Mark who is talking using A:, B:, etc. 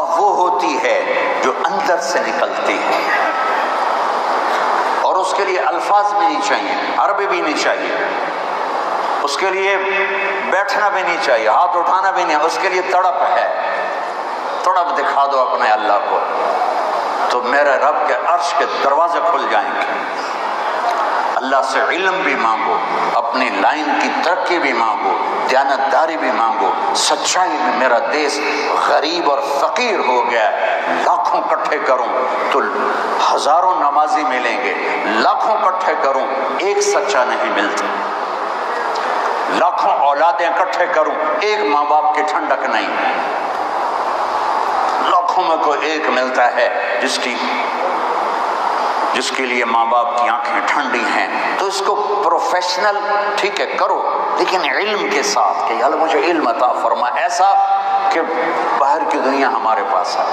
A: وہ ہوتی ہے جو اندر سے نکلتی ہے، اور اس کے لیے الفاظ بھی نہیں چاہیے، عربی بھی نہیں چاہیے، اس کے لیے بیٹھنا بھی نہیں چاہیے، ہاتھ اٹھانا بھی نہیں، اس کے لیے تڑپ ہے، تڑپ دکھا دو اپنے اللہ کو، تو میرے رب کے عرش کے دروازے کھل جائیں گے۔ اللہ سے علم بھی مانگو، اپنی لائن کی ترقی بھی مانگو، دیانتداری بھی مانگو، سچائی میں۔ میرا دیس غریب اور فقیر ہو گیا، لاکھوں کٹھے کروں تو ہزاروں نمازی ملیں گے، لاکھوں کٹھے کروں ایک سچا نہیں ملتا، لاکھوں اولادیں کٹھے کروں ایک ماں باپ کی ٹھنڈک نہیں، لاکھوں میں کوئی ایک ملتا ہے جس کے لیے ماں باپ کی آنکھیں ٹھنڈی ہیں۔ تو اس کو پروفیشنل ٹھیک ہے کرو، لیکن علم کے ساتھ کہ یا اللہ مجھے علم عطا فرما، ایسا کہ باہر کی دنیا ہمارے پاس ہے۔